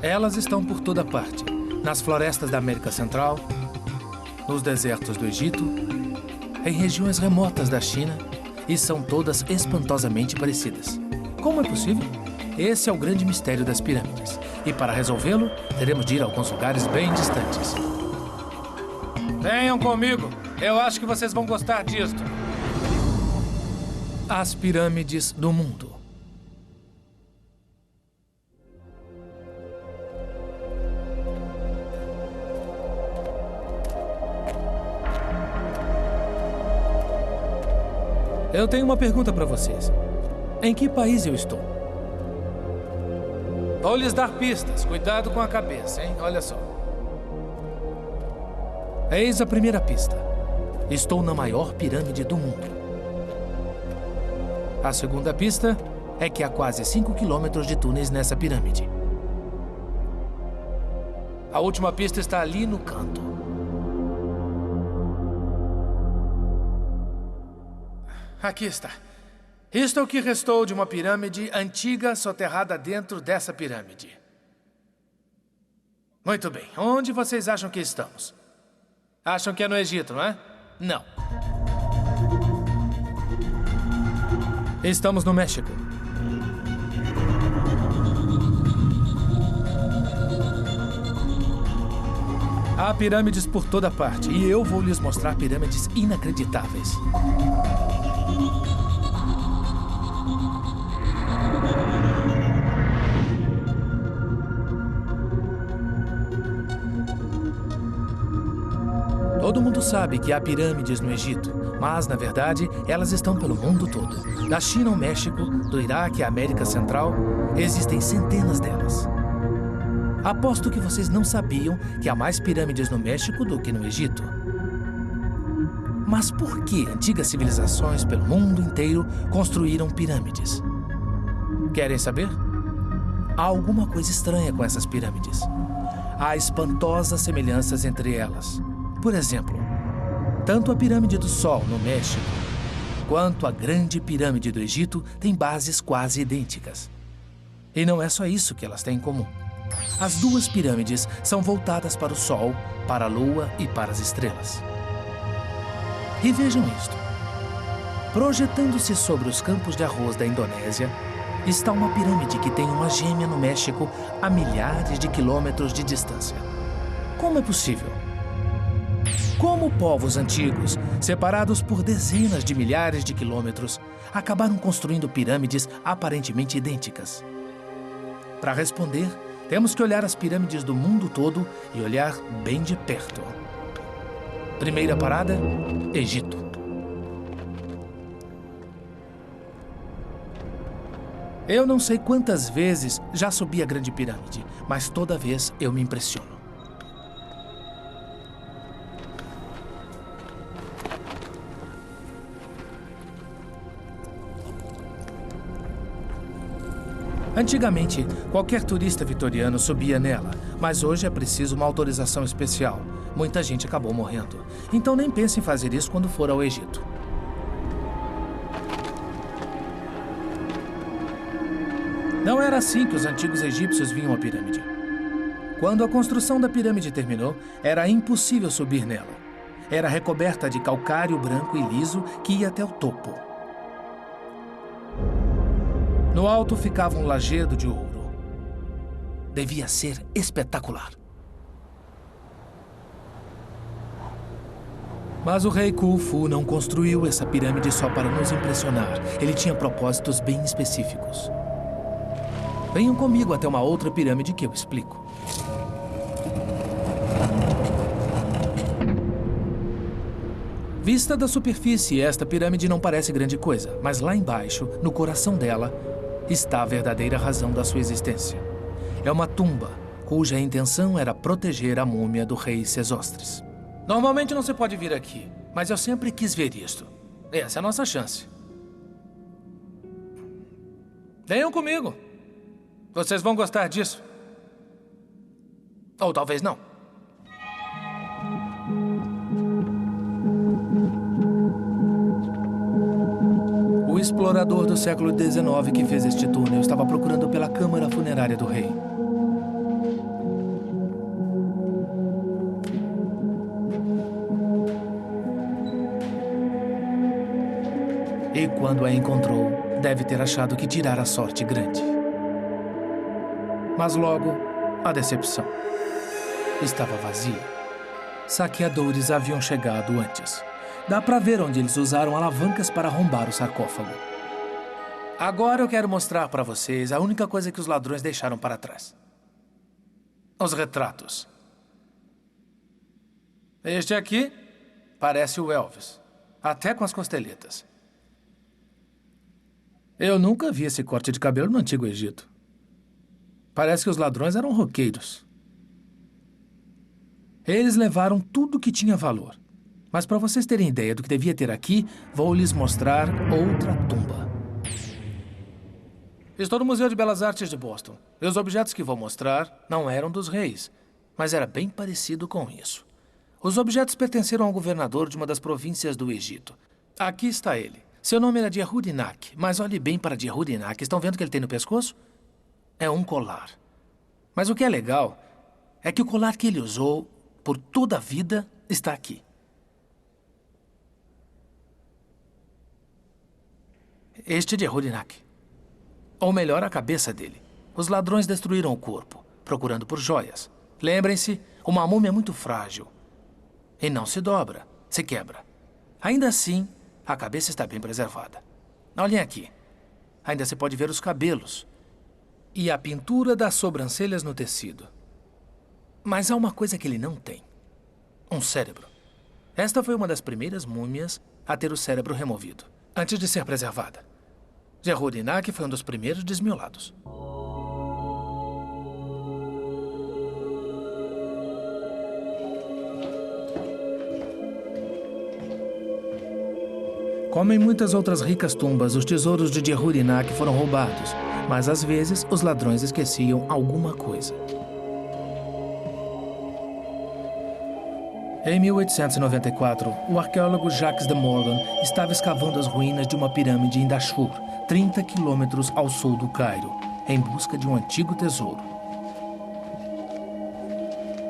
Elas estão por toda parte. Nas florestas da América Central, nos desertos do Egito, em regiões remotas da China, e são todas espantosamente parecidas. Como é possível? Esse é o grande mistério das pirâmides. E para resolvê-lo, teremos de ir a alguns lugares bem distantes. Venham comigo. Eu acho que vocês vão gostar disto. As pirâmides do mundo. Eu tenho uma pergunta para vocês. Em que país eu estou? Vou lhes dar pistas. Cuidado com a cabeça, hein? Olha só. Eis a primeira pista. Estou na maior pirâmide do mundo. A segunda pista é que há quase 5 quilômetros de túneis nessa pirâmide. A última pista está ali no canto. Aqui está. Isto é o que restou de uma pirâmide antiga soterrada dentro dessa pirâmide. Muito bem. Onde vocês acham que estamos? Acham que é no Egito, não é? Não. Estamos no México. Há pirâmides por toda parte e eu vou lhes mostrar pirâmides inacreditáveis. Todo mundo sabe que há pirâmides no Egito, mas, na verdade, elas estão pelo mundo todo. Da China ao México, do Iraque à América Central, existem centenas delas. Aposto que vocês não sabiam que há mais pirâmides no México do que no Egito. Mas por que antigas civilizações pelo mundo inteiro construíram pirâmides? Querem saber? Há alguma coisa estranha com essas pirâmides. Há espantosas semelhanças entre elas. Por exemplo, tanto a Pirâmide do Sol, no México, quanto a Grande Pirâmide do Egito têm bases quase idênticas. E não é só isso que elas têm em comum. As duas pirâmides são voltadas para o Sol, para a Lua e para as estrelas. E vejam isto. Projetando-se sobre os campos de arroz da Indonésia, está uma pirâmide que tem uma gêmea no México a milhares de quilômetros de distância. Como é possível? Como povos antigos, separados por dezenas de milhares de quilômetros, acabaram construindo pirâmides aparentemente idênticas? Para responder, temos que olhar as pirâmides do mundo todo e olhar bem de perto. Primeira parada, Egito. Eu não sei quantas vezes já subi a Grande Pirâmide, mas toda vez eu me impressiono. Antigamente, qualquer turista vitoriano subia nela, mas hoje é preciso uma autorização especial. Muita gente acabou morrendo. Então nem pense em fazer isso quando for ao Egito. Não era assim que os antigos egípcios viam a pirâmide. Quando a construção da pirâmide terminou, era impossível subir nela. Era recoberta de calcário branco e liso que ia até o topo. No alto ficava um lajedo de ouro. Devia ser espetacular. Mas o rei Khufu não construiu essa pirâmide só para nos impressionar. Ele tinha propósitos bem específicos. Venham comigo até uma outra pirâmide que eu explico. Vista da superfície, esta pirâmide não parece grande coisa, mas lá embaixo, no coração dela, está a verdadeira razão da sua existência. É uma tumba, cuja intenção era proteger a múmia do rei Sesostris. Normalmente não se pode vir aqui, mas eu sempre quis ver isto. Essa é a nossa chance. Venham comigo. Vocês vão gostar disso. Ou talvez não. O explorador do século XIX que fez este túnel estava procurando pela câmara funerária do rei. E quando a encontrou, deve ter achado que tirara sorte grande. Mas logo, a decepção. Estava vazia. Saqueadores haviam chegado antes. Dá pra ver onde eles usaram alavancas para arrombar o sarcófago. Agora eu quero mostrar para vocês a única coisa que os ladrões deixaram para trás. Os retratos. Este aqui parece o Elvis, até com as costeletas. Eu nunca vi esse corte de cabelo no Antigo Egito. Parece que os ladrões eram roqueiros. Eles levaram tudo que tinha valor. Mas para vocês terem ideia do que devia ter aqui, vou lhes mostrar outra tumba. Estou no Museu de Belas Artes de Boston. E os objetos que vou mostrar não eram dos reis, mas era bem parecido com isso. Os objetos pertenceram ao governador de uma das províncias do Egito. Aqui está ele. Seu nome era Djehudinak, mas olhe bem para Djehudinak. Estão vendo o que ele tem no pescoço? É um colar. Mas o que é legal é que o colar que ele usou por toda a vida está aqui. Este é Djehudinak. Ou melhor, a cabeça dele. Os ladrões destruíram o corpo, procurando por joias. Lembrem-se, uma múmia é muito frágil. E não se dobra, se quebra. Ainda assim, a cabeça está bem preservada. Olhem aqui. Ainda se pode ver os cabelos. E a pintura das sobrancelhas no tecido. Mas há uma coisa que ele não tem. Um cérebro. Esta foi uma das primeiras múmias a ter o cérebro removido, antes de ser preservada. Djehudinak foi um dos primeiros desmiolados. Como em muitas outras ricas tumbas, os tesouros de Djehudinak foram roubados, mas às vezes os ladrões esqueciam alguma coisa. Em 1894, o arqueólogo Jacques de Morgan estava escavando as ruínas de uma pirâmide em Dashur, 30 quilômetros ao sul do Cairo, em busca de um antigo tesouro.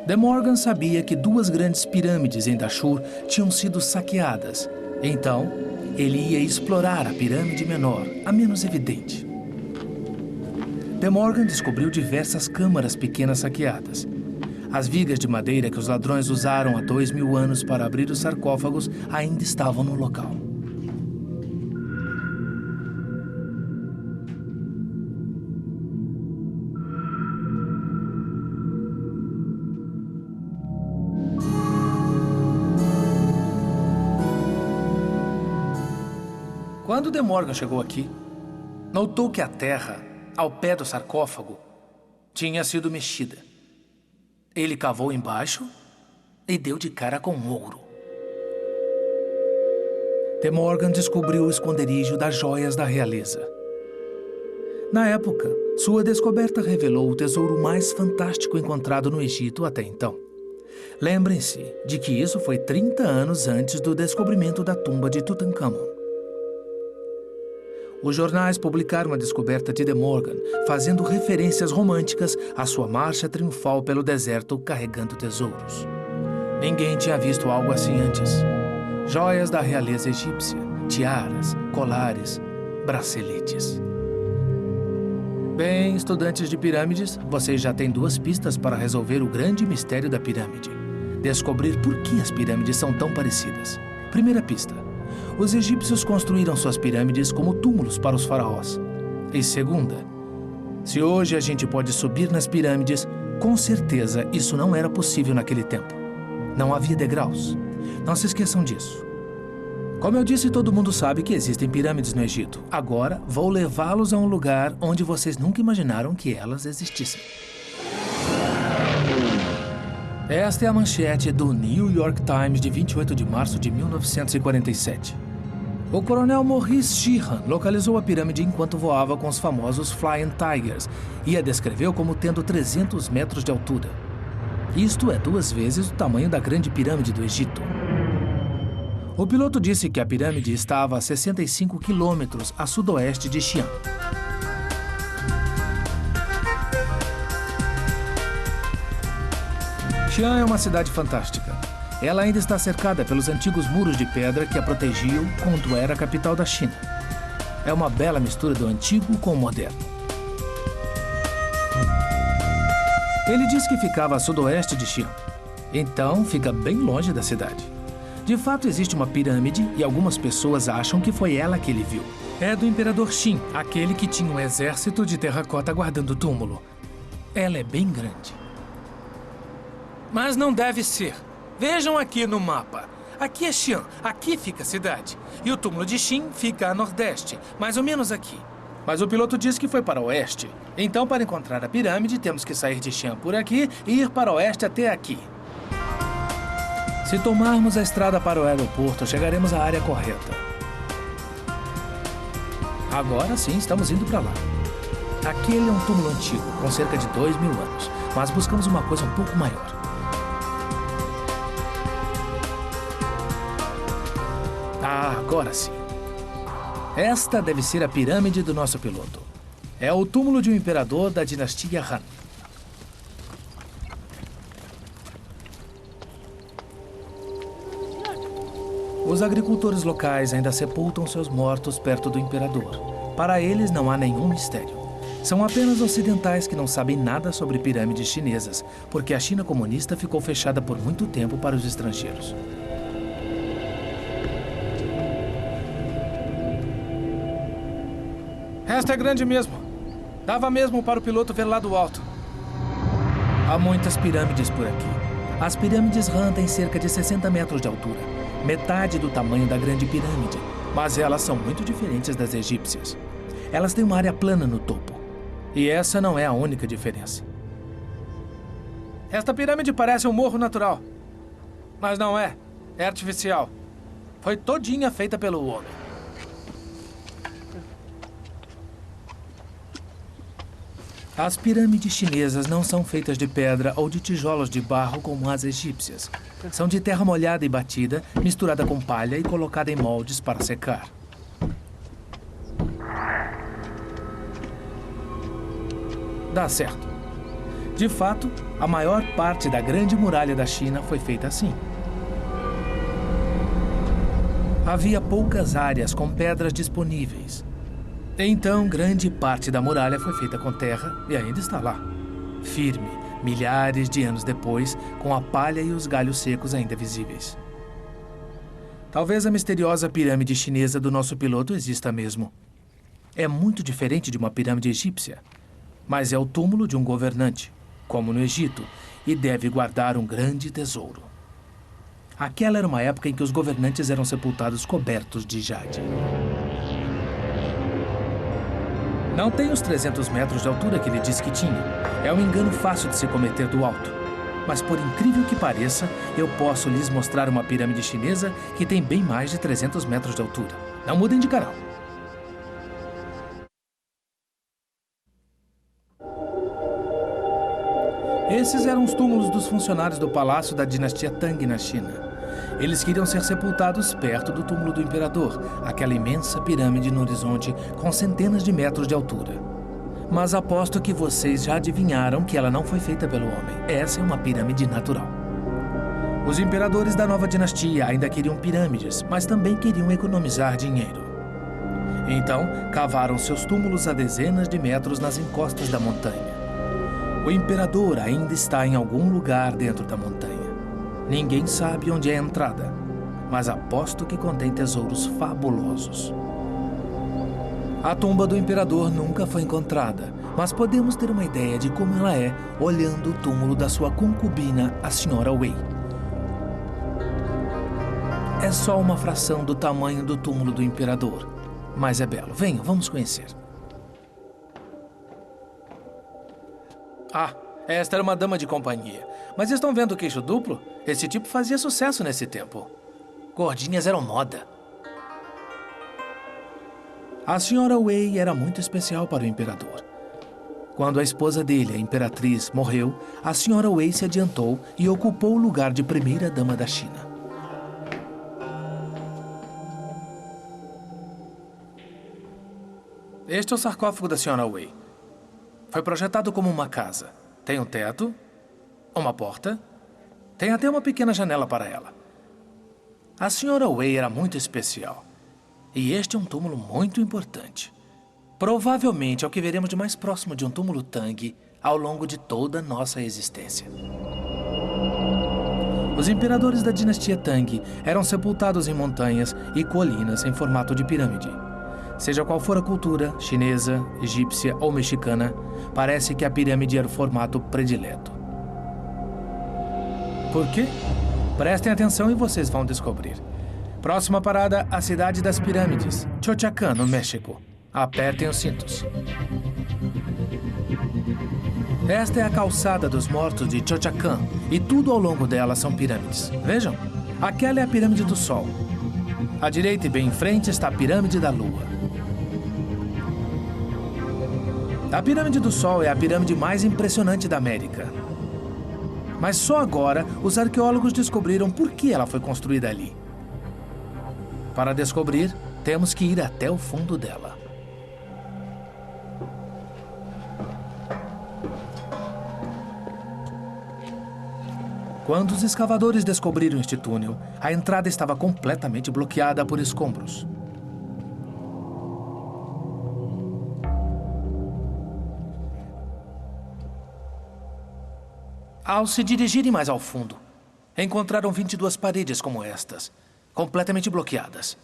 De Morgan sabia que 2 grandes pirâmides em Dashur tinham sido saqueadas. Então, ele ia explorar a pirâmide menor, a menos evidente. De Morgan descobriu diversas câmaras pequenas saqueadas. As vigas de madeira que os ladrões usaram há 2000 anos para abrir os sarcófagos ainda estavam no local. Quando De Morgan chegou aqui, notou que a terra, ao pé do sarcófago, tinha sido mexida. Ele cavou embaixo e deu de cara com ouro. De Morgan descobriu o esconderijo das joias da realeza. Na época, sua descoberta revelou o tesouro mais fantástico encontrado no Egito até então. Lembrem-se de que isso foi 30 anos antes do descobrimento da tumba de Tutankhamon. Os jornais publicaram a descoberta de De Morgan, fazendo referências românticas à sua marcha triunfal pelo deserto carregando tesouros. Ninguém tinha visto algo assim antes. Joias da realeza egípcia, tiaras, colares, braceletes. Bem, estudantes de pirâmides, vocês já têm 2 pistas para resolver o grande mistério da pirâmide. Descobrir por que as pirâmides são tão parecidas. Primeira pista. Os egípcios construíram suas pirâmides como túmulos para os faraós. E segunda, se hoje a gente pode subir nas pirâmides, com certeza isso não era possível naquele tempo. Não havia degraus. Não se esqueçam disso. Como eu disse, todo mundo sabe que existem pirâmides no Egito. Agora, vou levá-los a um lugar onde vocês nunca imaginaram que elas existissem. Esta é a manchete do New York Times de 28 de março de 1947. O coronel Maurice Sheehan localizou a pirâmide enquanto voava com os famosos Flying Tigers e a descreveu como tendo 300 metros de altura. Isto é 2 vezes o tamanho da Grande Pirâmide do Egito. O piloto disse que a pirâmide estava a 65 quilômetros a sudoeste de Xi'an. Xi'an é uma cidade fantástica. Ela ainda está cercada pelos antigos muros de pedra que a protegiam quando era a capital da China. É uma bela mistura do antigo com o moderno. Ele disse que ficava a sudoeste de Xi'an. Então, fica bem longe da cidade. De fato, existe uma pirâmide e algumas pessoas acham que foi ela que ele viu. É do Imperador Qin, aquele que tinha um exército de terracota guardando o túmulo. Ela é bem grande. Mas não deve ser. Vejam aqui no mapa. Aqui é Xi'an, aqui fica a cidade. E o túmulo de Qin fica a nordeste, mais ou menos aqui. Mas o piloto disse que foi para o oeste. Então, para encontrar a pirâmide, temos que sair de Xi'an por aqui e ir para o oeste até aqui. Se tomarmos a estrada para o aeroporto, chegaremos à área correta. Agora sim, estamos indo para lá. Aquele é um túmulo antigo, com cerca de 2.000 anos. Mas buscamos uma coisa um pouco maior. Ah, agora sim. Esta deve ser a pirâmide do nosso piloto. É o túmulo de um imperador da dinastia Han. Os agricultores locais ainda sepultam seus mortos perto do imperador. Para eles não há nenhum mistério. São apenas ocidentais que não sabem nada sobre pirâmides chinesas, porque a China comunista ficou fechada por muito tempo para os estrangeiros. Esta é grande mesmo. Dava mesmo para o piloto ver lá do alto. Há muitas pirâmides por aqui. As pirâmides Han têm cerca de 60 metros de altura, metade do tamanho da Grande Pirâmide, mas elas são muito diferentes das egípcias. Elas têm uma área plana no topo. E essa não é a única diferença. Esta pirâmide parece um morro natural. Mas não é. É artificial. Foi todinha feita pelo homem. As pirâmides chinesas não são feitas de pedra ou de tijolos de barro como as egípcias. São de terra molhada e batida, misturada com palha e colocada em moldes para secar. Dá certo. De fato, a maior parte da Grande Muralha da China foi feita assim. Havia poucas áreas com pedras disponíveis. Então, grande parte da muralha foi feita com terra e ainda está lá, firme, milhares de anos depois, com a palha e os galhos secos ainda visíveis. Talvez a misteriosa pirâmide chinesa do nosso piloto exista mesmo. É muito diferente de uma pirâmide egípcia, mas é o túmulo de um governante, como no Egito, e deve guardar um grande tesouro. Aquela era uma época em que os governantes eram sepultados cobertos de jade. Não tem os 300 metros de altura que ele disse que tinha. É um engano fácil de se cometer do alto. Mas por incrível que pareça, eu posso lhes mostrar uma pirâmide chinesa que tem bem mais de 300 metros de altura. Não mudem de canal. Esses eram os túmulos dos funcionários do palácio da dinastia Tang na China. Eles queriam ser sepultados perto do túmulo do imperador, aquela imensa pirâmide no horizonte com centenas de metros de altura. Mas aposto que vocês já adivinharam que ela não foi feita pelo homem. Essa é uma pirâmide natural. Os imperadores da nova dinastia ainda queriam pirâmides, mas também queriam economizar dinheiro. Então, cavaram seus túmulos a dezenas de metros nas encostas da montanha. O imperador ainda está em algum lugar dentro da montanha. Ninguém sabe onde é a entrada, mas aposto que contém tesouros fabulosos. A tumba do imperador nunca foi encontrada, mas podemos ter uma ideia de como ela é olhando o túmulo da sua concubina, a Sra. Wei. É só uma fração do tamanho do túmulo do imperador, mas é belo. Venham, vamos conhecer. Ah, esta era uma dama de companhia. Mas estão vendo o queixo duplo? Esse tipo fazia sucesso nesse tempo. Gordinhas eram moda. A Sra. Wei era muito especial para o imperador. Quando a esposa dele, a imperatriz, morreu, a Sra. Wei se adiantou e ocupou o lugar de primeira-dama da China. Este é o sarcófago da Sra. Wei. Foi projetado como uma casa. Tem um teto, uma porta, tem até uma pequena janela para ela. A Sra. Wei era muito especial. E este é um túmulo muito importante. Provavelmente é o que veremos de mais próximo de um túmulo Tang ao longo de toda a nossa existência. Os imperadores da dinastia Tang eram sepultados em montanhas e colinas em formato de pirâmide. Seja qual for a cultura, chinesa, egípcia ou mexicana, parece que a pirâmide era o formato predileto. Por quê? Prestem atenção e vocês vão descobrir. Próxima parada, a cidade das pirâmides, Xochacán, no México. Apertem os cintos. Esta é a calçada dos mortos de Xochacán e tudo ao longo dela são pirâmides. Vejam, aquela é a pirâmide do Sol. À direita e bem em frente está a pirâmide da Lua. A pirâmide do Sol é a pirâmide mais impressionante da América. Mas só agora os arqueólogos descobriram por que ela foi construída ali. Para descobrir, temos que ir até o fundo dela. Quando os escavadores descobriram este túnel, a entrada estava completamente bloqueada por escombros. Ao se dirigirem mais ao fundo, encontraram 22 paredes como estas, completamente bloqueadas.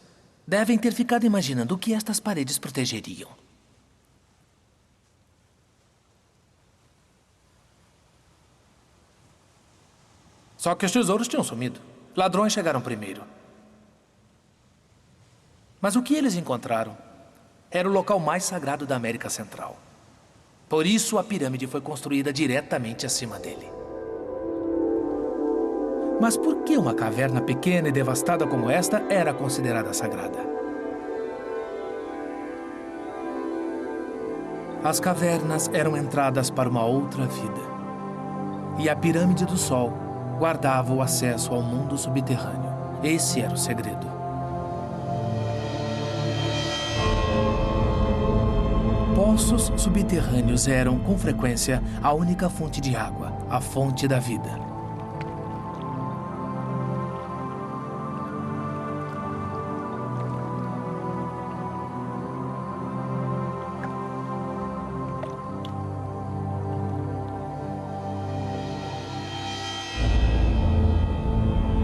Devem ter ficado imaginando o que estas paredes protegeriam. Só que os tesouros tinham sumido. Ladrões chegaram primeiro. Mas o que eles encontraram era o local mais sagrado da América Central. Por isso a pirâmide foi construída diretamente acima dele. Mas por que uma caverna pequena e devastada como esta era considerada sagrada? As cavernas eram entradas para uma outra vida. E a pirâmide do Sol guardava o acesso ao mundo subterrâneo. Esse era o segredo. Poços subterrâneos eram, com frequência, a única fonte de água, a fonte da vida.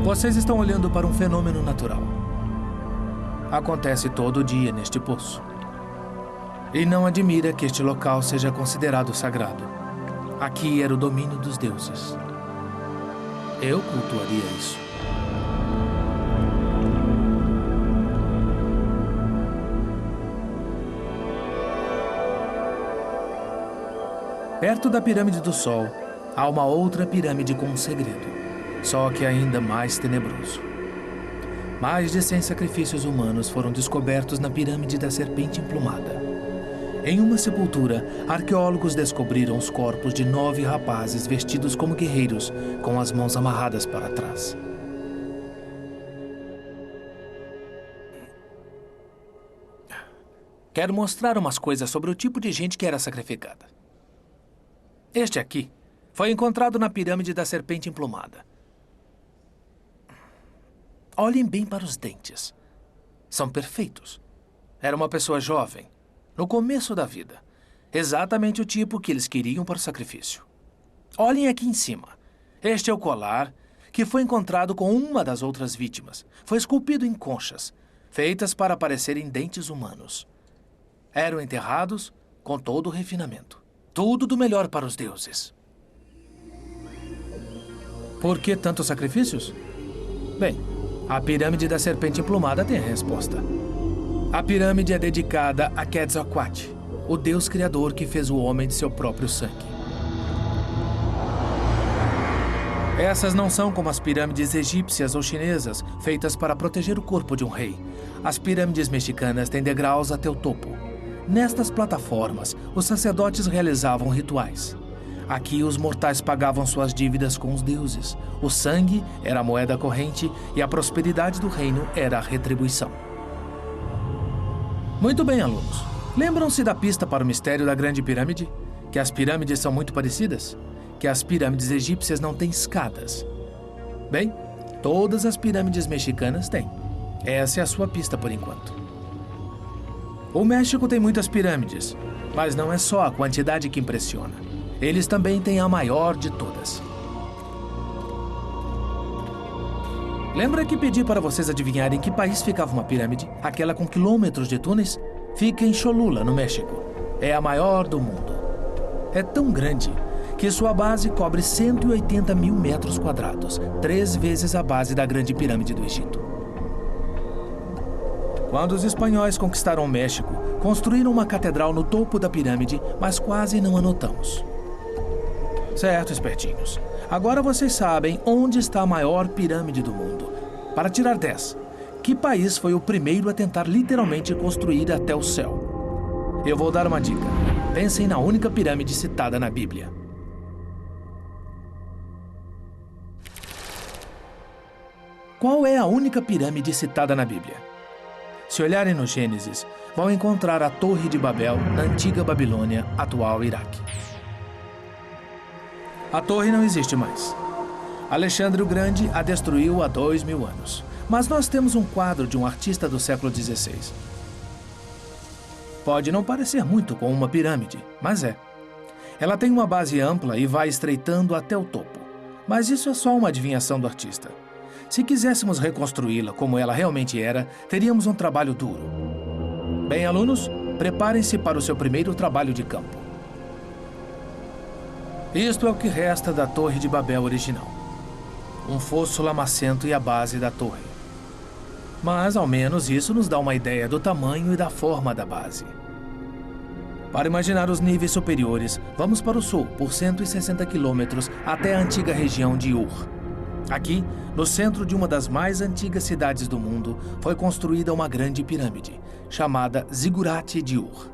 Vocês estão olhando para um fenômeno natural. Acontece todo dia neste poço. E não admira que este local seja considerado sagrado. Aqui era o domínio dos deuses. Eu cultuaria isso. Perto da pirâmide do Sol, há uma outra pirâmide com um segredo. Só que ainda mais tenebroso. Mais de 100 sacrifícios humanos foram descobertos na pirâmide da Serpente Emplumada. Em uma sepultura, arqueólogos descobriram os corpos de 9 rapazes vestidos como guerreiros, com as mãos amarradas para trás. Quero mostrar umas coisas sobre o tipo de gente que era sacrificada. Este aqui foi encontrado na pirâmide da Serpente Emplumada. Olhem bem para os dentes. São perfeitos. Era uma pessoa jovem, no começo da vida. Exatamente o tipo que eles queriam para o sacrifício. Olhem aqui em cima. Este é o colar que foi encontrado com uma das outras vítimas. Foi esculpido em conchas, feitas para parecerem dentes humanos. Eram enterrados com todo o refinamento. Tudo do melhor para os deuses. Por que tantos sacrifícios? Bem, a pirâmide da Serpente Emplumada tem a resposta. A pirâmide é dedicada a Quetzalcoatl, o deus criador que fez o homem de seu próprio sangue. Essas não são como as pirâmides egípcias ou chinesas, feitas para proteger o corpo de um rei. As pirâmides mexicanas têm degraus até o topo. Nestas plataformas, os sacerdotes realizavam rituais. Aqui, os mortais pagavam suas dívidas com os deuses. O sangue era a moeda corrente e a prosperidade do reino era a retribuição. Muito bem, alunos. Lembram-se da pista para o mistério da Grande Pirâmide? Que as pirâmides são muito parecidas? Que as pirâmides egípcias não têm escadas? Bem, todas as pirâmides mexicanas têm. Essa é a sua pista por enquanto. O México tem muitas pirâmides, mas não é só a quantidade que impressiona. Eles também têm a maior de todas. Lembra que pedi para vocês adivinharem em que país ficava uma pirâmide? Aquela com quilômetros de túneis? Fica em Cholula, no México. É a maior do mundo. É tão grande que sua base cobre 180 mil metros quadrados, 3 vezes a base da Grande Pirâmide do Egito. Quando os espanhóis conquistaram o México, construíram uma catedral no topo da pirâmide, mas quase não a notamos. Certo, espertinhos. Agora vocês sabem onde está a maior pirâmide do mundo. Para tirar 10, que país foi o primeiro a tentar literalmente construir até o céu? Eu vou dar uma dica. Pensem na única pirâmide citada na Bíblia. Qual é a única pirâmide citada na Bíblia? Se olharem no Gênesis, vão encontrar a Torre de Babel na antiga Babilônia, atual Iraque. A torre não existe mais. Alexandre o Grande a destruiu há 2000 anos. Mas nós temos um quadro de um artista do século XVI. Pode não parecer muito com uma pirâmide, mas é. Ela tem uma base ampla e vai estreitando até o topo. Mas isso é só uma adivinhação do artista. Se quiséssemos reconstruí-la como ela realmente era, teríamos um trabalho duro. Bem, alunos, preparem-se para o seu primeiro trabalho de campo. Isto é o que resta da Torre de Babel original. Um fosso lamacento e a base da torre. Mas, ao menos, isso nos dá uma ideia do tamanho e da forma da base. Para imaginar os níveis superiores, vamos para o sul, por 160 quilômetros, até a antiga região de Ur. Aqui, no centro de uma das mais antigas cidades do mundo, foi construída uma grande pirâmide, chamada Zigurate de Ur.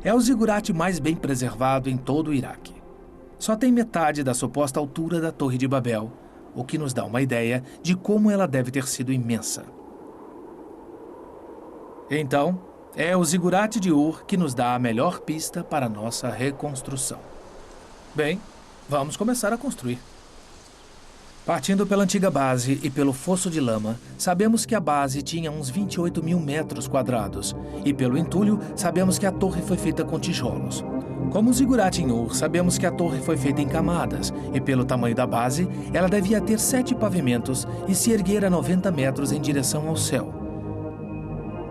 É o zigurate mais bem preservado em todo o Iraque. Só tem metade da suposta altura da Torre de Babel, o que nos dá uma ideia de como ela deve ter sido imensa. Então, é o Zigurate de Ur que nos dá a melhor pista para a nossa reconstrução. Bem, vamos começar a construir. Partindo pela antiga base e pelo fosso de lama, sabemos que a base tinha uns 28 mil metros quadrados, e pelo entulho, sabemos que a torre foi feita com tijolos. Como o Zigurate em Ur, sabemos que a torre foi feita em camadas, e pelo tamanho da base, ela devia ter 7 pavimentos e se erguer a 90 metros em direção ao céu.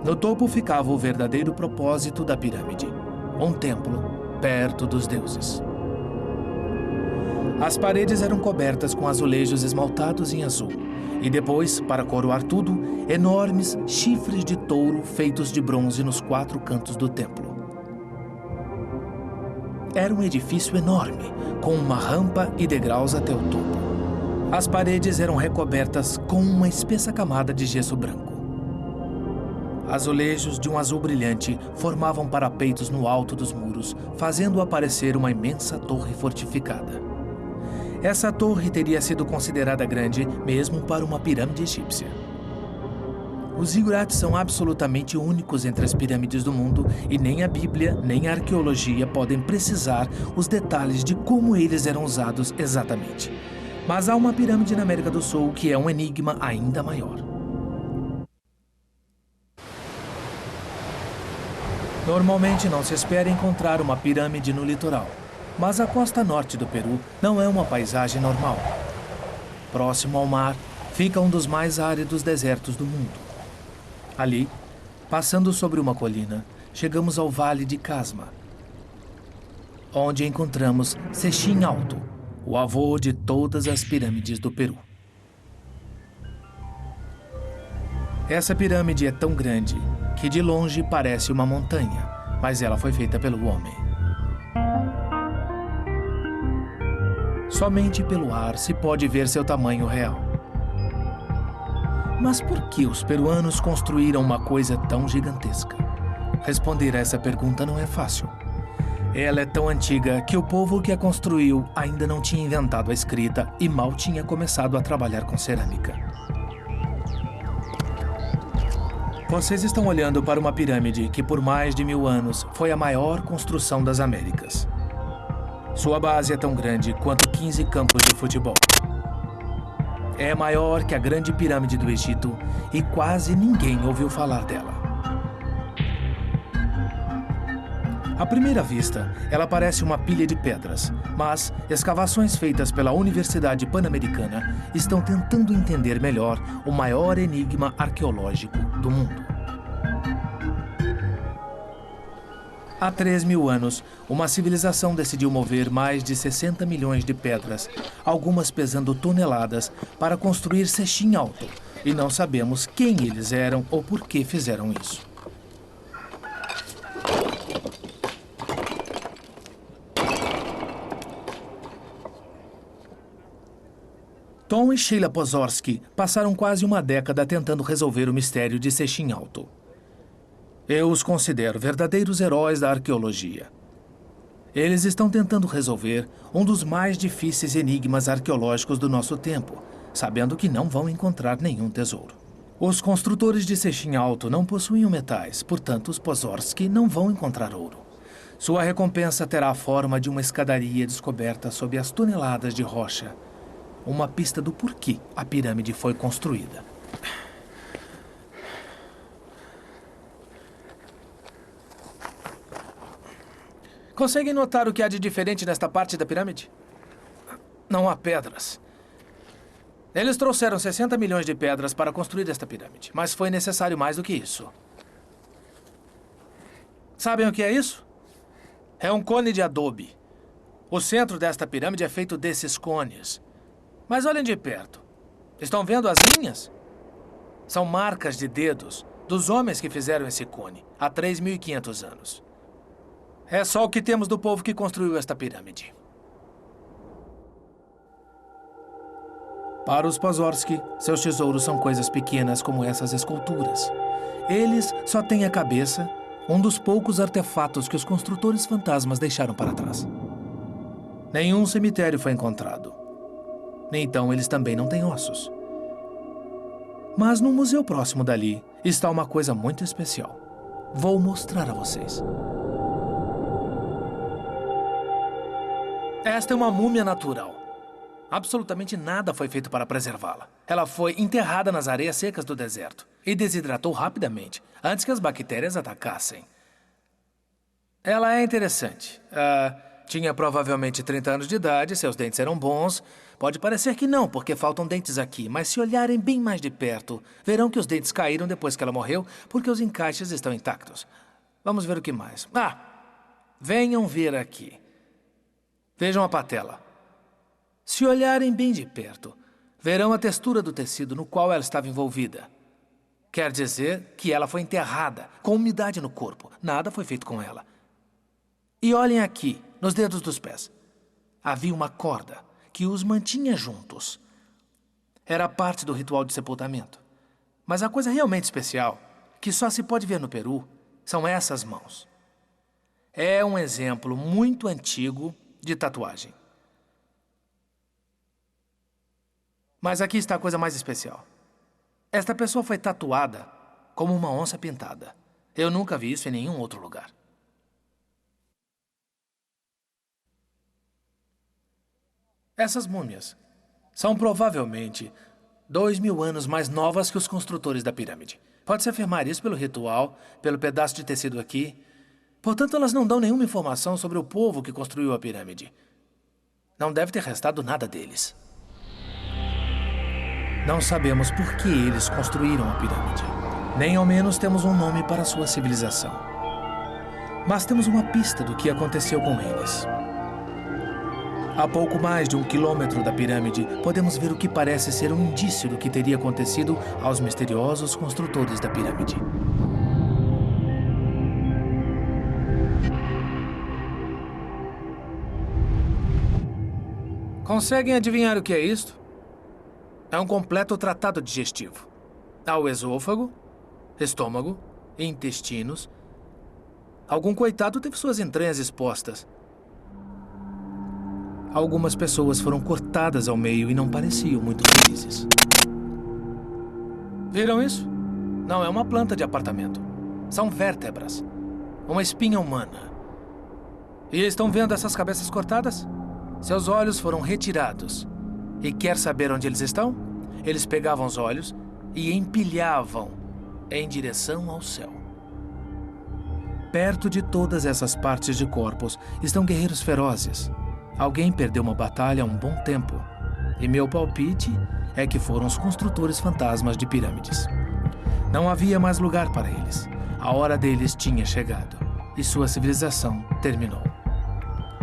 No topo ficava o verdadeiro propósito da pirâmide, um templo perto dos deuses. As paredes eram cobertas com azulejos esmaltados em azul, e depois, para coroar tudo, enormes chifres de touro feitos de bronze nos 4 cantos do templo. Era um edifício enorme, com uma rampa e degraus até o topo. As paredes eram recobertas com uma espessa camada de gesso branco. Azulejos de um azul brilhante formavam parapeitos no alto dos muros, fazendo aparecer uma imensa torre fortificada. Essa torre teria sido considerada grande mesmo para uma pirâmide egípcia. Os zigurates são absolutamente únicos entre as pirâmides do mundo e nem a Bíblia nem a arqueologia podem precisar os detalhes de como eles eram usados exatamente. Mas há uma pirâmide na América do Sul que é um enigma ainda maior. Normalmente não se espera encontrar uma pirâmide no litoral, mas a costa norte do Peru não é uma paisagem normal. Próximo ao mar, fica um dos mais áridos desertos do mundo. Ali, passando sobre uma colina, chegamos ao Vale de Casma, onde encontramos Sechín Alto, o avô de todas as pirâmides do Peru. Essa pirâmide é tão grande que de longe parece uma montanha, mas ela foi feita pelo homem. Somente pelo ar se pode ver seu tamanho real. Mas por que os peruanos construíram uma coisa tão gigantesca? Responder a essa pergunta não é fácil. Ela é tão antiga que o povo que a construiu ainda não tinha inventado a escrita e mal tinha começado a trabalhar com cerâmica. Vocês estão olhando para uma pirâmide que por mais de 1000 anos foi a maior construção das Américas. Sua base é tão grande quanto 15 campos de futebol. É maior que a Grande Pirâmide do Egito e quase ninguém ouviu falar dela. À primeira vista, ela parece uma pilha de pedras, mas escavações feitas pela Universidade Pan-Americana estão tentando entender melhor o maior enigma arqueológico do mundo. Há 3.000 anos, uma civilização decidiu mover mais de 60 milhões de pedras, algumas pesando toneladas, para construir Sechim Alto, e não sabemos quem eles eram ou por que fizeram isso. Tom e Sheila Pozorsky passaram quase uma década tentando resolver o mistério de Sechim Alto. Eu os considero verdadeiros heróis da arqueologia. Eles estão tentando resolver um dos mais difíceis enigmas arqueológicos do nosso tempo, sabendo que não vão encontrar nenhum tesouro. Os construtores de Sechim Alto não possuíam metais, portanto os Pozorsky não vão encontrar ouro. Sua recompensa terá a forma de uma escadaria descoberta sob as toneladas de rocha. Uma pista do porquê a pirâmide foi construída. Conseguem notar o que há de diferente nesta parte da pirâmide? Não há pedras. Eles trouxeram 60 milhões de pedras para construir esta pirâmide, mas foi necessário mais do que isso. Sabem o que é isso? É um cone de adobe. O centro desta pirâmide é feito desses cones. Mas olhem de perto. Estão vendo as linhas? São marcas de dedos dos homens que fizeram esse cone há 3.500 anos. É só o que temos do povo que construiu esta pirâmide. Para os Pozorsky, seus tesouros são coisas pequenas como essas esculturas. Eles só têm a cabeça, um dos poucos artefatos que os construtores fantasmas deixaram para trás. Nenhum cemitério foi encontrado. Então eles também não têm ossos. Mas no museu próximo dali está uma coisa muito especial. Vou mostrar a vocês. Esta é uma múmia natural. Absolutamente nada foi feito para preservá-la. Ela foi enterrada nas areias secas do deserto e desidratou rapidamente, antes que as bactérias atacassem. Ela é interessante. Tinha provavelmente 30 anos de idade, seus dentes eram bons. Pode parecer que não, porque faltam dentes aqui, mas se olharem bem mais de perto, verão que os dentes caíram depois que ela morreu, porque os encaixes estão intactos. Vamos ver o que mais. Venham ver aqui. Vejam a patela. Se olharem bem de perto, verão a textura do tecido no qual ela estava envolvida. Quer dizer que ela foi enterrada, com umidade no corpo. Nada foi feito com ela. E olhem aqui, nos dedos dos pés. Havia uma corda que os mantinha juntos. Era parte do ritual de sepultamento. Mas a coisa realmente especial, que só se pode ver no Peru, são essas mãos. É um exemplo muito antigo de tatuagem. Mas aqui está a coisa mais especial. Esta pessoa foi tatuada como uma onça pintada. Eu nunca vi isso em nenhum outro lugar. Essas múmias são provavelmente 2.000 anos mais novas que os construtores da pirâmide. Pode-se afirmar isso pelo ritual, pelo pedaço de tecido aqui. Portanto, elas não dão nenhuma informação sobre o povo que construiu a pirâmide. Não deve ter restado nada deles. Não sabemos por que eles construíram a pirâmide. Nem ao menos temos um nome para sua civilização. Mas temos uma pista do que aconteceu com eles. A pouco mais de 1 quilômetro da pirâmide, podemos ver o que parece ser um indício do que teria acontecido aos misteriosos construtores da pirâmide. Conseguem adivinhar o que é isto? É um completo tratado digestivo. Há o esôfago, estômago e intestinos. Algum coitado teve suas entranhas expostas. Algumas pessoas foram cortadas ao meio e não pareciam muito felizes. Viram isso? Não é uma planta de apartamento. São vértebras. Uma espinha humana. E estão vendo essas cabeças cortadas? Seus olhos foram retirados. E quer saber onde eles estão? Eles pegavam os olhos e empilhavam em direção ao céu. Perto de todas essas partes de corpos estão guerreiros ferozes. Alguém perdeu uma batalha há um bom tempo. E meu palpite é que foram os construtores fantasmas de pirâmides. Não havia mais lugar para eles. A hora deles tinha chegado. E sua civilização terminou.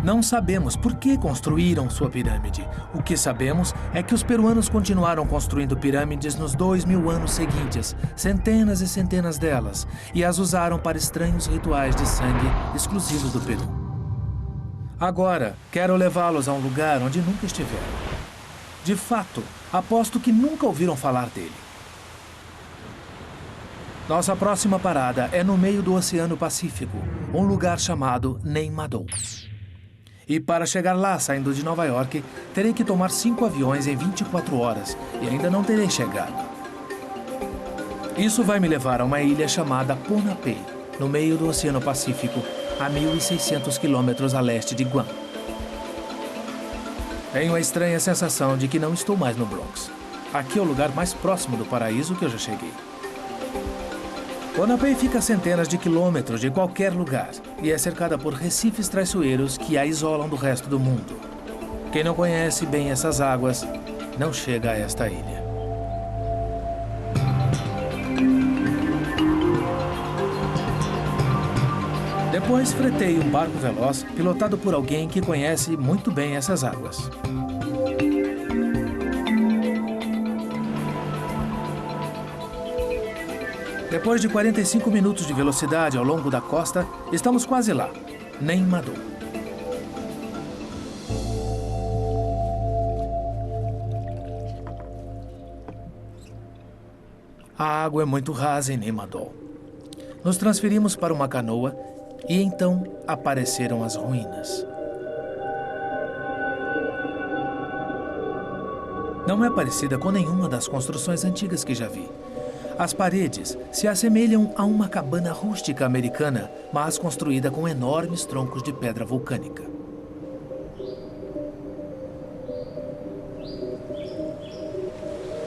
Não sabemos por que construíram sua pirâmide. O que sabemos é que os peruanos continuaram construindo pirâmides nos 2000 anos seguintes, centenas e centenas delas, e as usaram para estranhos rituais de sangue exclusivos do Peru. Agora, quero levá-los a um lugar onde nunca estiveram. De fato, aposto que nunca ouviram falar dele. Nossa próxima parada é no meio do Oceano Pacífico, um lugar chamado Neimadou. E para chegar lá, saindo de Nova York, terei que tomar 5 aviões em 24 horas e ainda não terei chegado. Isso vai me levar a uma ilha chamada Ponape, no meio do Oceano Pacífico, a 1.600 quilômetros a leste de Guam. Tenho a estranha sensação de que não estou mais no Bronx. Aqui é o lugar mais próximo do paraíso que eu já cheguei. Ponape fica a centenas de quilômetros de qualquer lugar e é cercada por recifes traiçoeiros que a isolam do resto do mundo. Quem não conhece bem essas águas não chega a esta ilha. Depois fretei um barco veloz pilotado por alguém que conhece muito bem essas águas. Depois de 45 minutos de velocidade ao longo da costa, estamos quase lá, Neimadou. A água é muito rasa em Neimadou. Nos transferimos para uma canoa e então apareceram as ruínas. Não é parecida com nenhuma das construções antigas que já vi. As paredes se assemelham a uma cabana rústica americana, mas construída com enormes troncos de pedra vulcânica.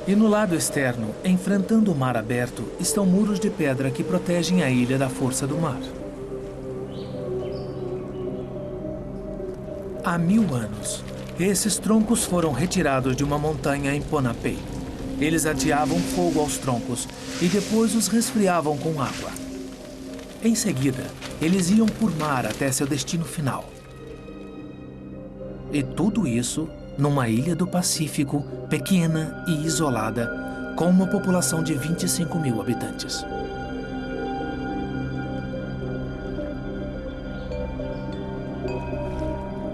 E no lado externo, enfrentando o mar aberto, estão muros de pedra que protegem a ilha da força do mar. Há 1000 anos, esses troncos foram retirados de uma montanha em Ponape. Eles ateavam fogo aos troncos e depois os resfriavam com água. Em seguida, eles iam por mar até seu destino final. E tudo isso numa ilha do Pacífico, pequena e isolada, com uma população de 25 mil habitantes.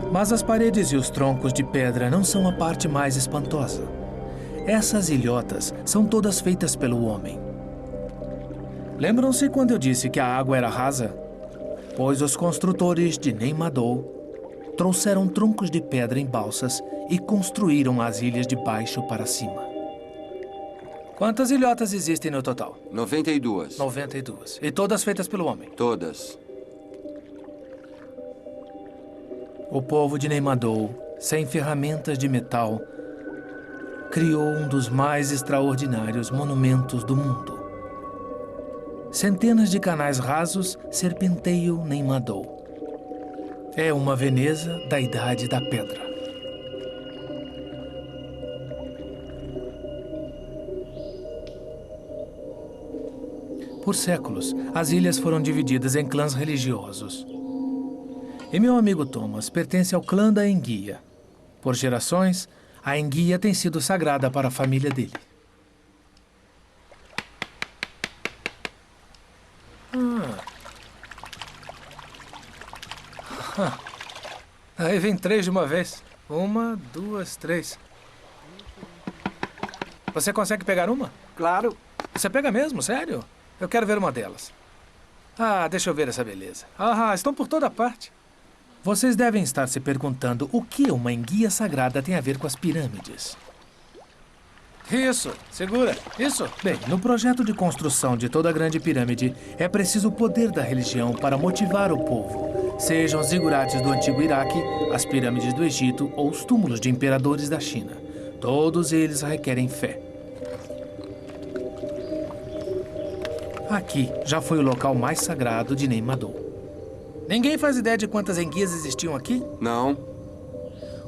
Mas as paredes e os troncos de pedra não são a parte mais espantosa. Essas ilhotas são todas feitas pelo homem. Lembram-se quando eu disse que a água era rasa? Pois os construtores de Neimadou trouxeram troncos de pedra em balsas e construíram as ilhas de baixo para cima. Quantas ilhotas existem no total? 92. 92. E todas feitas pelo homem? Todas. O povo de Neimadou, sem ferramentas de metal, criou um dos mais extraordinários monumentos do mundo. Centenas de canais rasos serpenteiam Neimadou. É uma Veneza da Idade da Pedra. Por séculos, as ilhas foram divididas em clãs religiosos. E meu amigo Thomas pertence ao clã da Enguia. Por gerações, a enguia tem sido sagrada para a família dele. Aí vem 3 de uma vez. 1, 2, 3. Você consegue pegar uma? Claro. Você pega mesmo? Sério? Eu quero ver uma delas. Deixa eu ver essa beleza. Estão por toda parte. Vocês devem estar se perguntando o que uma enguia sagrada tem a ver com as pirâmides. Isso, segura, isso. Bem, no projeto de construção de toda a grande pirâmide, é preciso o poder da religião para motivar o povo. Sejam os zigurates do antigo Iraque, as pirâmides do Egito ou os túmulos de imperadores da China. Todos eles requerem fé. Aqui já foi o local mais sagrado de Neimadou. Ninguém faz ideia de quantas enguias existiam aqui? Não.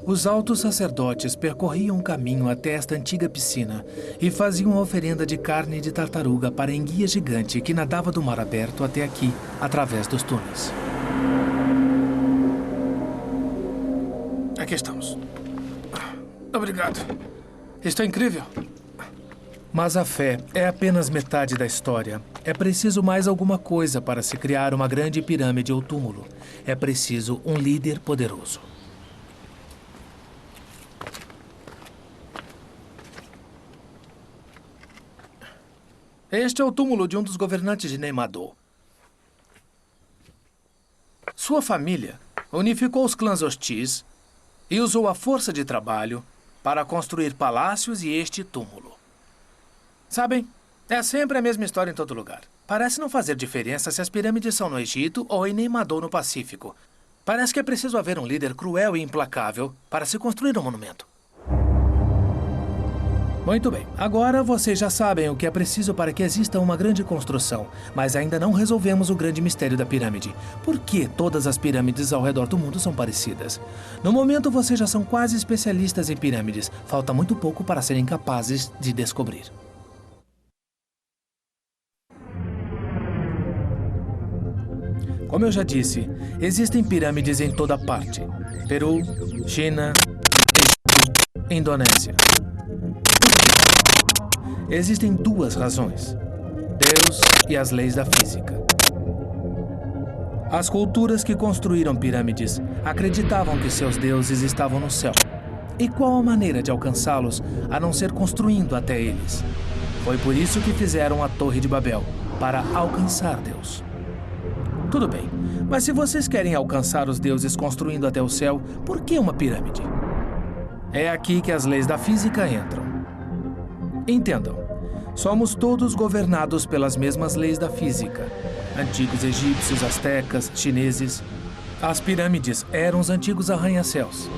Os altos sacerdotes percorriam um caminho até esta antiga piscina e faziam uma oferenda de carne de tartaruga para a enguia gigante que nadava do mar aberto até aqui, através dos túneis. Aqui estamos. Obrigado. Isto é incrível. Mas a fé é apenas metade da história. É preciso mais alguma coisa para se criar uma grande pirâmide ou túmulo. É preciso um líder poderoso. Este é o túmulo de um dos governantes de Neymador. Sua família unificou os clãs hostis e usou a força de trabalho para construir palácios e este túmulo. Sabem, é sempre a mesma história em todo lugar. Parece não fazer diferença se as pirâmides são no Egito ou em Neymador, no Pacífico. Parece que é preciso haver um líder cruel e implacável para se construir um monumento. Muito bem, agora vocês já sabem o que é preciso para que exista uma grande construção, mas ainda não resolvemos o grande mistério da pirâmide. Por que todas as pirâmides ao redor do mundo são parecidas? No momento, vocês já são quase especialistas em pirâmides. Falta muito pouco para serem capazes de descobrir. Como eu já disse, existem pirâmides em toda parte. Peru, China, Egito, Indonésia. Existem duas razões: Deus e as leis da física. As culturas que construíram pirâmides acreditavam que seus deuses estavam no céu. E qual a maneira de alcançá-los a não ser construindo até eles? Foi por isso que fizeram a Torre de Babel, para alcançar Deus. Tudo bem, mas se vocês querem alcançar os deuses construindo até o céu, por que uma pirâmide? É aqui que as leis da física entram. Entendam, somos todos governados pelas mesmas leis da física. Antigos egípcios, astecas, chineses. As pirâmides eram os antigos arranha-céus.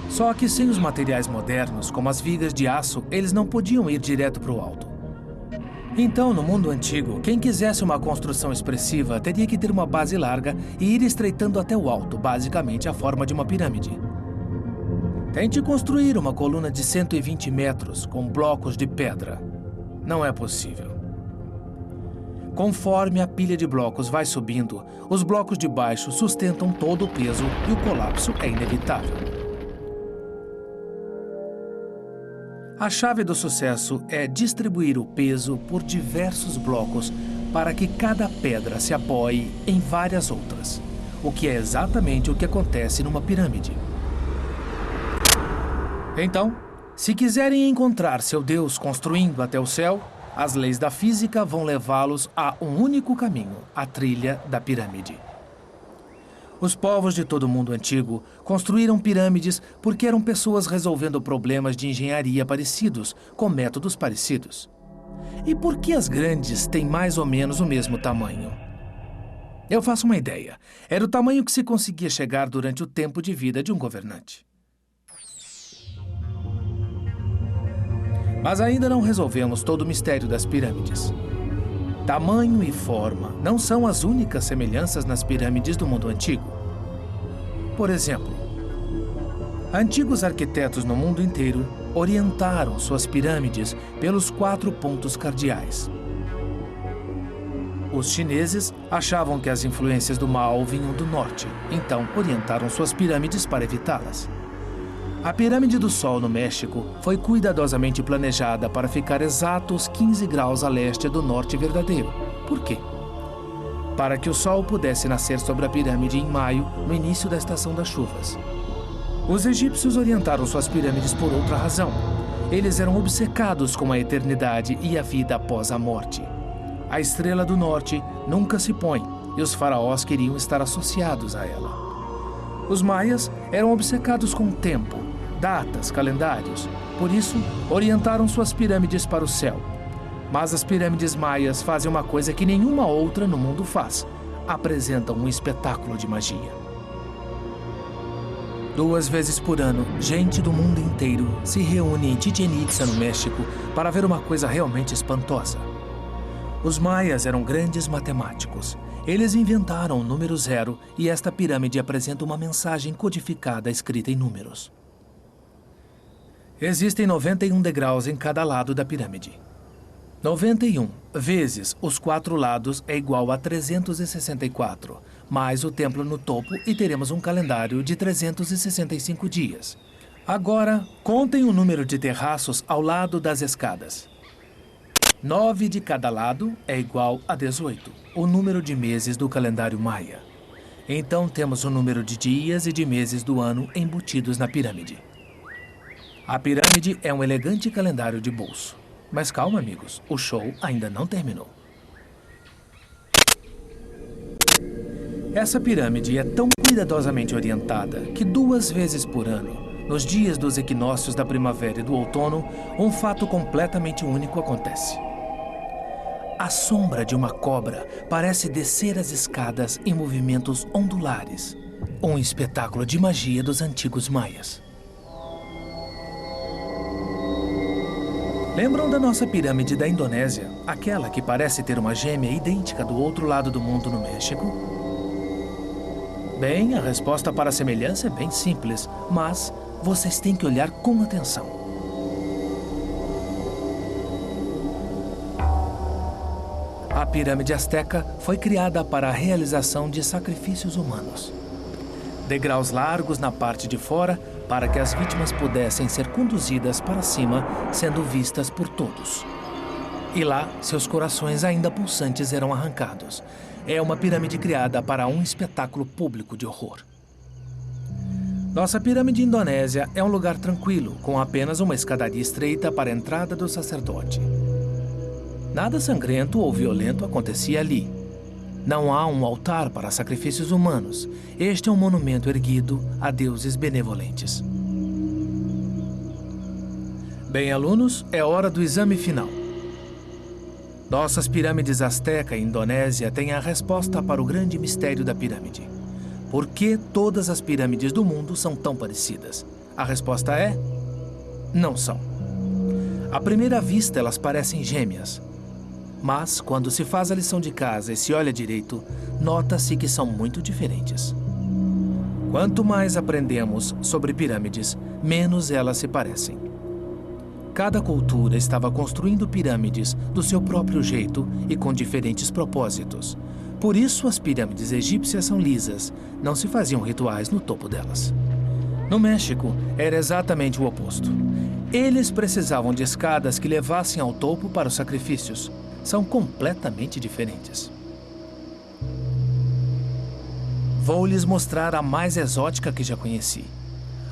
Só que sem os materiais modernos, como as vigas de aço, eles não podiam ir direto para o alto. Então, no mundo antigo, quem quisesse uma construção expressiva teria que ter uma base larga e ir estreitando até o alto, basicamente a forma de uma pirâmide. Tente construir uma coluna de 120 metros com blocos de pedra. Não é possível. Conforme a pilha de blocos vai subindo, os blocos de baixo sustentam todo o peso e o colapso é inevitável. A chave do sucesso é distribuir o peso por diversos blocos para que cada pedra se apoie em várias outras, o que é exatamente o que acontece numa pirâmide. Então, se quiserem encontrar seu Deus construindo até o céu, as leis da física vão levá-los a um único caminho, a trilha da pirâmide. Os povos de todo o mundo antigo construíram pirâmides porque eram pessoas resolvendo problemas de engenharia parecidos, com métodos parecidos. E por que as grandes têm mais ou menos o mesmo tamanho? Eu faço uma ideia. Era o tamanho que se conseguia chegar durante o tempo de vida de um governante. Mas ainda não resolvemos todo o mistério das pirâmides. Tamanho e forma não são as únicas semelhanças nas pirâmides do mundo antigo. Por exemplo, antigos arquitetos no mundo inteiro orientaram suas pirâmides pelos 4 pontos cardeais. Os chineses achavam que as influências do mal vinham do norte, então orientaram suas pirâmides para evitá-las. A Pirâmide do Sol, no México, foi cuidadosamente planejada para ficar exatos 15 graus a leste do norte verdadeiro. Por quê? Para que o Sol pudesse nascer sobre a pirâmide em maio, no início da estação das chuvas. Os egípcios orientaram suas pirâmides por outra razão. Eles eram obcecados com a eternidade e a vida após a morte. A estrela do norte nunca se põe, e os faraós queriam estar associados a ela. Os maias eram obcecados com o tempo, datas, calendários. Por isso, orientaram suas pirâmides para o céu. Mas as pirâmides maias fazem uma coisa que nenhuma outra no mundo faz. Apresentam um espetáculo de magia. 2 vezes por ano, gente do mundo inteiro se reúne em Chichén Itzá, no México, para ver uma coisa realmente espantosa. Os maias eram grandes matemáticos. Eles inventaram o número 0 e esta pirâmide apresenta uma mensagem codificada escrita em números. Existem 91 degraus em cada lado da pirâmide. 91 vezes os 4 lados é igual a 364, mais o templo no topo e teremos um calendário de 365 dias. Agora, contem o número de terraços ao lado das escadas. 9 de cada lado é igual a 18, o número de meses do calendário maia. Então temos o número de dias e de meses do ano embutidos na pirâmide. A pirâmide é um elegante calendário de bolso. Mas calma, amigos, o show ainda não terminou. Essa pirâmide é tão cuidadosamente orientada que 2 vezes por ano, nos dias dos equinócios da primavera e do outono, um fato completamente único acontece. A sombra de uma cobra parece descer as escadas em movimentos ondulares. Um espetáculo de magia dos antigos maias. Lembram da nossa pirâmide da Indonésia? Aquela que parece ter uma gêmea idêntica do outro lado do mundo no México? Bem, a resposta para a semelhança é bem simples, mas vocês têm que olhar com atenção. A pirâmide asteca foi criada para a realização de sacrifícios humanos. Degraus largos na parte de fora para que as vítimas pudessem ser conduzidas para cima, sendo vistas por todos. E lá, seus corações ainda pulsantes eram arrancados. É uma pirâmide criada para um espetáculo público de horror. Nossa pirâmide indonésia é um lugar tranquilo, com apenas uma escadaria estreita para a entrada do sacerdote. Nada sangrento ou violento acontecia ali. Não há um altar para sacrifícios humanos. Este é um monumento erguido a deuses benevolentes. Bem, alunos, é hora do exame final. Nossas pirâmides asteca e indonésia têm a resposta para o grande mistério da pirâmide. Por que todas as pirâmides do mundo são tão parecidas? A resposta é: não são. À primeira vista, elas parecem gêmeas. Mas, quando se faz a lição de casa e se olha direito, nota-se que são muito diferentes. Quanto mais aprendemos sobre pirâmides, menos elas se parecem. Cada cultura estava construindo pirâmides do seu próprio jeito e com diferentes propósitos. Por isso, as pirâmides egípcias são lisas, não se faziam rituais no topo delas. No México, era exatamente o oposto. Eles precisavam de escadas que levassem ao topo para os sacrifícios. São completamente diferentes. Vou lhes mostrar a mais exótica que já conheci.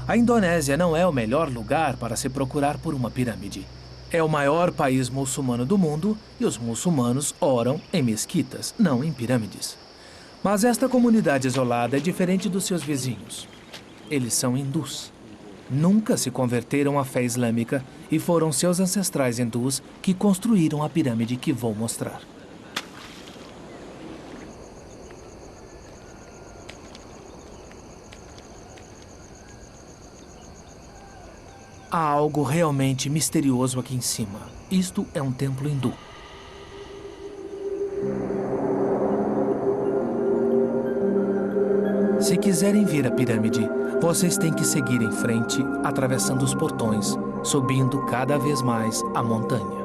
A Indonésia não é o melhor lugar para se procurar por uma pirâmide. É o maior país muçulmano do mundo e os muçulmanos oram em mesquitas, não em pirâmides. Mas esta comunidade isolada é diferente dos seus vizinhos. Eles são hindus. Nunca se converteram à fé islâmica e foram seus ancestrais hindus que construíram a pirâmide que vou mostrar. Há algo realmente misterioso aqui em cima. Isto é um templo hindu. Se quiserem ver a pirâmide, vocês têm que seguir em frente, atravessando os portões, subindo cada vez mais a montanha.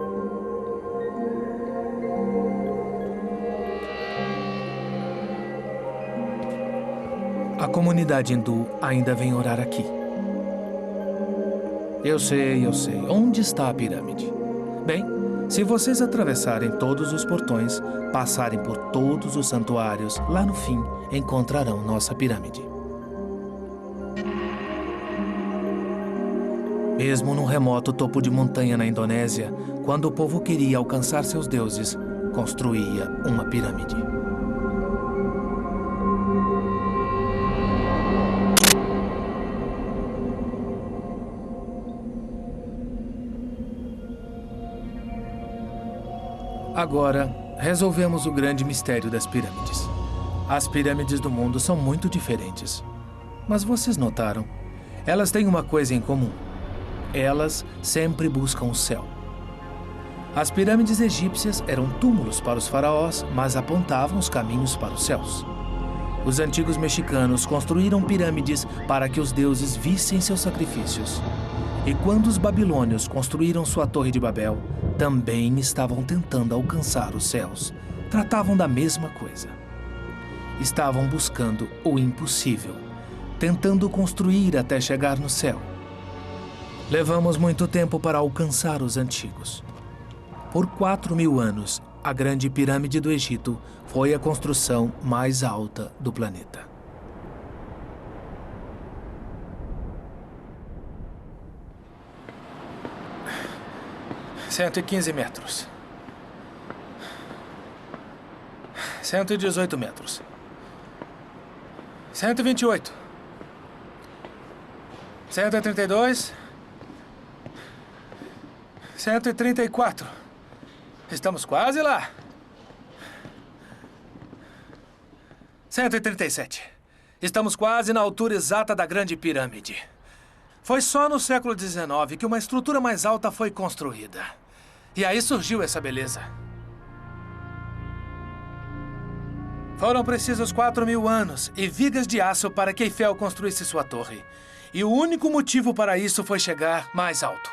A comunidade hindu ainda vem orar aqui. Eu sei. Onde está a pirâmide? Bem, se vocês atravessarem todos os portões, passarem por todos os santuários, lá no fim, encontrarão nossa pirâmide. Mesmo num remoto topo de montanha na Indonésia, quando o povo queria alcançar seus deuses, construía uma pirâmide. Agora, resolvemos o grande mistério das pirâmides. As pirâmides do mundo são muito diferentes. Mas vocês notaram? Elas têm uma coisa em comum. Elas sempre buscam o céu. As pirâmides egípcias eram túmulos para os faraós, mas apontavam os caminhos para os céus. Os antigos mexicanos construíram pirâmides para que os deuses vissem seus sacrifícios. E quando os babilônios construíram sua Torre de Babel, também estavam tentando alcançar os céus. Tratavam da mesma coisa. Estavam buscando o impossível, tentando construir até chegar no céu. Levamos muito tempo para alcançar os antigos. Por 4.000 anos, a Grande Pirâmide do Egito foi a construção mais alta do planeta. – 115 metros. 118 metros. 128. 132. 134. Estamos quase lá. 137. Estamos quase na altura exata da Grande Pirâmide. Foi só no século XIX que uma estrutura mais alta foi construída. E aí surgiu essa beleza. Foram precisos 4.000 anos e vigas de aço para que Eiffel construísse sua torre. E o único motivo para isso foi chegar mais alto.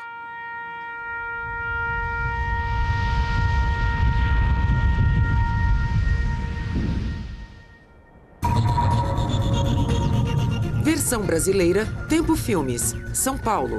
Versão brasileira, Tempo Filmes, São Paulo.